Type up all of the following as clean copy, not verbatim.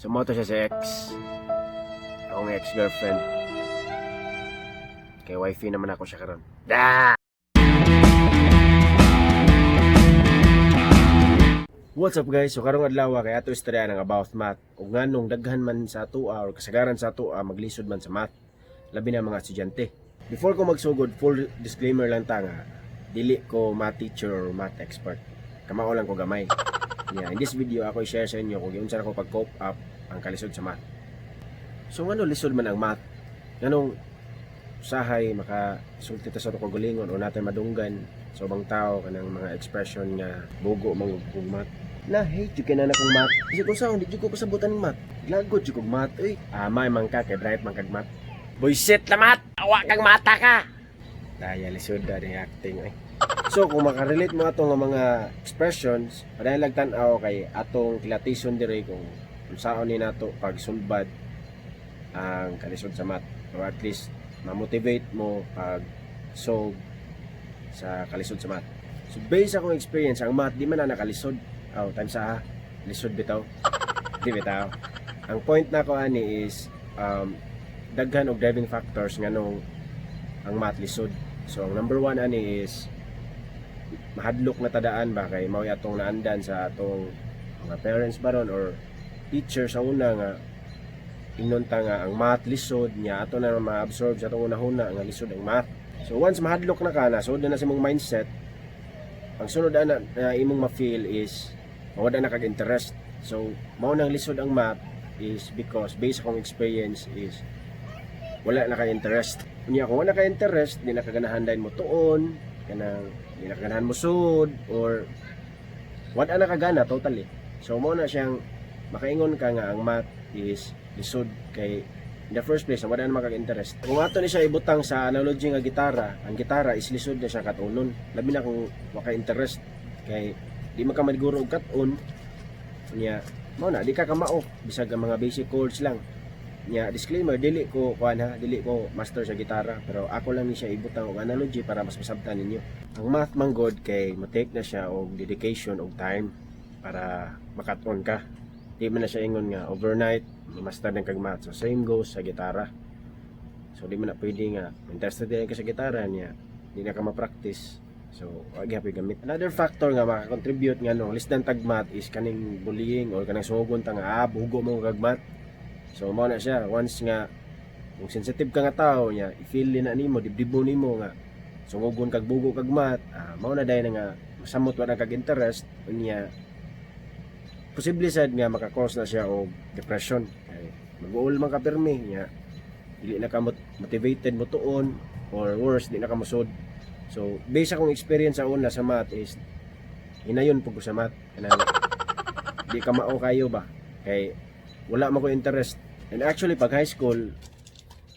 Sumoto siya sa ex. Akong ex-girlfriend. Kay wifey naman ako siya karon. Da! What's up guys? So karong adlaw kay ato istorya ng about math. Ug nganong daghan man sa atua or kasagaran sa atua maglisod man sa math. Labi na mga estudyante. Before ko magsugod, full disclaimer lang ta nga dili ko math teacher or math expert. Kamao lang ko gamay. Yeah, in this video ako i-share sa inyo kung unsa ako pag-cope up ang kalisod sa math. So ngano lisod man ang math? Nganong usahay makasulti ta sa kagalingon o natin madunggan sa ubang tao kanang mga expression nga bugo mang math. Na hate you kinana kong math. Kasi kung saan di ko pasabutan ng math. Lagot jud kog math oy. Amay man ka kay bright man kag math. Buisit na math. Awa kang mata ka. Daya lisod da ni acting ay. So kung makarelate mo ato nga mga expressions, padayong lang tan-aw kay atong kilatison dire kung saan ni nato pagsulbad ang kalisod sa math or at least ma-motivate mo pag solve sa kalisod sa math. So based akong experience, ang math di man na nakalisod. Time sa lisod bitaw. Di bitaw. Ang point na ko ani is daghan og driving factors nganong ang math lisod. So ang number one ani is mahadlok na tadaan ba kay mao atong naandan sa atong mga parents baron or teacher sa una nga inunta nga ang math lisod niya ato na ma-absorb sa atong una-una nga lisod ang math. So once mahadlok na ka na so na sa imong mindset, ang sunod na imong ma-feel is mawala na kag interest. So mao nang lisod ang math is because based akong experience is wala na kay interest. Unya kung wala kay interest, di na kaganahan dayon mo tuon, kanang di na kaganahan mo sud or wala na kagana totally. So mao na siyang makaingon ka nga ang math is lisod kay in the first place wala na makag-interest. Kung ato ni siya ibutang sa analogy nga gitara, ang gitara is lisod na siya katunon. Labi na kung maka-interest kay di man ka maliguro og katon. Nya mao na di ka kamao bisag ang mga basic chords lang. Nya disclaimer, dili ko master sa gitara pero ako lang ni siya ibutang og analogy para mas masabtan ninyo. Ang math manggod kay mo-take na siya og dedication og time para makaton ka. Di man na siya ingon nga overnight master ng kag math. So same goes sa gitara. So di man na pwede nga interested ka sa gitara niya, di na ka ma-practice. So wag gyapon gamit. Another factor nga maka-contribute nga no less than tag math is kaning bullying or kanang sugon ta nga bugo mo kag math. So mao na siya once nga kung sensitive ka nga tao niya, i-feel na nimo dibdib mo nimo nga sungugon kag bugo kag math, mao na dayon nga masamot wala kag interest unya posible sad nga maka-cause na siya og depression. Mag-uol man ka pirmi niya, dili na ka motivated mo tuon or worse di na ka mosud. So based akong experience sa una sa math is hinayon pug ko sa math kanang di ka mao kayo ba kay wala man ko interest. And actually pag high school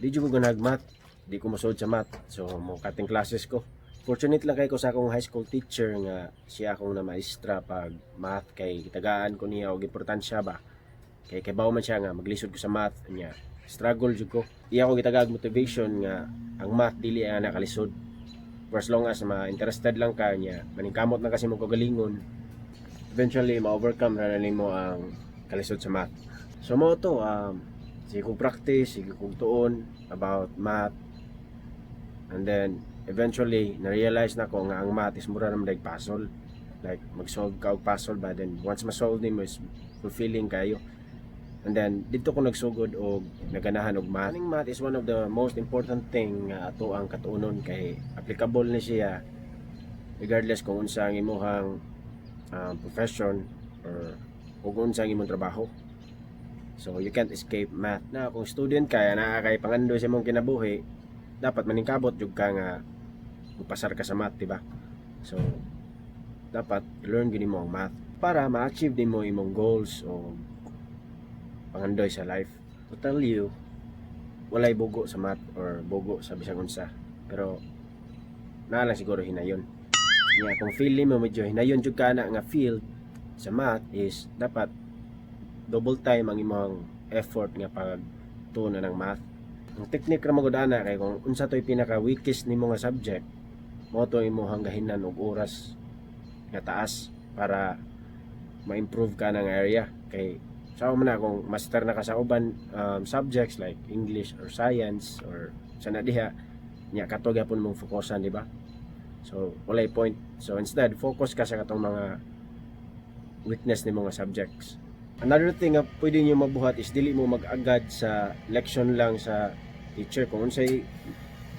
di jud ko nag math, di ko mosud sa math. So mo cutting classes ko. Fortunate lang kay ko sa akong high school teacher nga siya akong na maestra pag math kay tagaan ko niya og importansya ba. Kay bawo man siya nga maglisod ko sa math niya. Struggle jud ko. Iya ko gitagag motivation nga ang math dili ana nakalisod. For as long as ma-interested lang ka niya, maningkamot na kasi mo kagalingon, eventually ma-overcome na nimo ang kalisod sa math. So mo to, sige kong practice, sige kong tuon about math. And then eventually na-realize na ko nga ang math is mura naman like puzzle. Like mag-solve ka og puzzle ba then once ma-solve nimo is fulfilling kayo. And then dito ko nagsugod og naganahan og math. Ang math is one of the most important thing nga ato ang katuonon kay applicable ni siya regardless kung unsa ang imong profession or kung unsa ang imong trabaho. So you can't escape math. Na kung student ka naa kay pangandoy sa imong kinabuhi, dapat maningkabot jud ka nga mupasar ka sa math, di ba? So dapat learn gyud nimo ang math para ma-achieve nimo imong goals o pangandoy sa life. To tell you, walay bugo sa math or bugo sa bisag unsa. Pero naa lang siguro hinayon. Nga kung feeling mo medyo hinayon jud ka na nga field sa math is dapat double time ang imong effort nga pagtuon ng math. Ang technique ra magud ana kay kung unsa toy pinaka weakest nimo nga subject, mo to imong hanggahinan og oras nga taas para ma-improve ka ng area kay Sa man na kung master na ka sa uban subjects like English or science or sa diha nya kato gyapon mong fokusan, di ba? So walay point. So instead focus ka sa katong mga weakness ni mga subjects. Another thing nga pwede nyo mabuhat is dili mo mag-agad sa lection lang sa teacher. Kung unsay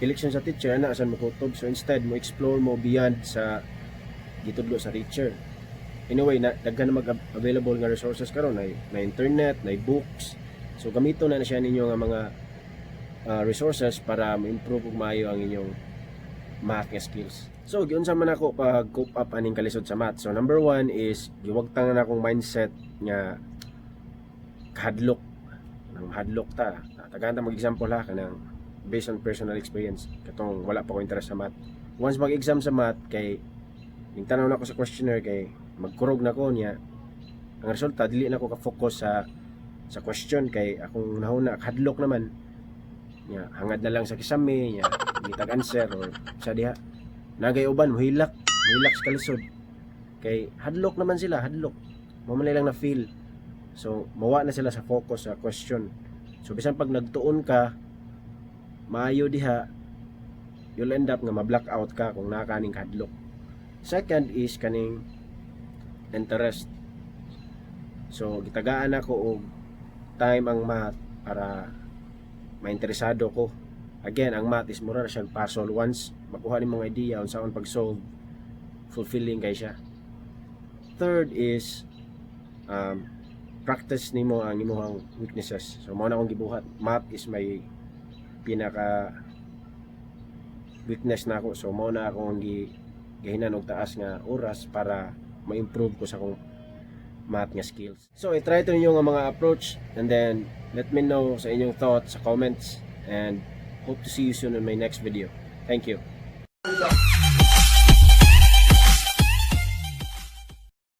election sa teacher ana asan mo kutob, so instead mo explore mo beyond sa gitudlo sa teacher. Anyway, daghan na mag-available nga resources karon, na internet, na books. So gamito na siya ninyo nga mga resources para ma-improve ug maayo ang inyong math nga skills. So giunsa man ako pag cope up aning kalisod sa math. So number 1 is giwagtang na akong mindset nga hadlok. Nang hadlok ta. Tagahan ta mag-example ha kanang based on personal experience. Katong wala pa ko interest sa math. Once mag-exam sa math kay ning tanaw na ko sa questionnaire kay magkurog na ko niya. Ang resulta dili na ko ka-focus sa question kay akong nahuna hadlok naman. Nya hangad na lang sa kisame nya gitag answer or sa diha. Nagay uban muhilak sa kalisod. Kay hadlok naman sila, hadlok. Mamalay lang na feel. So mawa na sila sa focus sa question. So bisan pag nagtuon ka maayo diha, you'll end up nga ma-black out ka kung nakaning hadlok. Second is kaning interest. So gitagaan ako og time ang math para mainteresado ko. Again, ang math is mura na siyang puzzle. Once makuha ni mga idea on saan pag-solve, fulfilling kay siya. Third is practice nimo ang imong weaknesses. So mao na akong gibuhat. Math is my pinaka weakness na ako. So mao na akong gihinan og taas nga oras para ma-improve ko sa akong math nga skills. So i-try to ninyo nga mga approach and then let me know sa inyong thoughts sa comments and hope to see you soon in my next video. Thank you.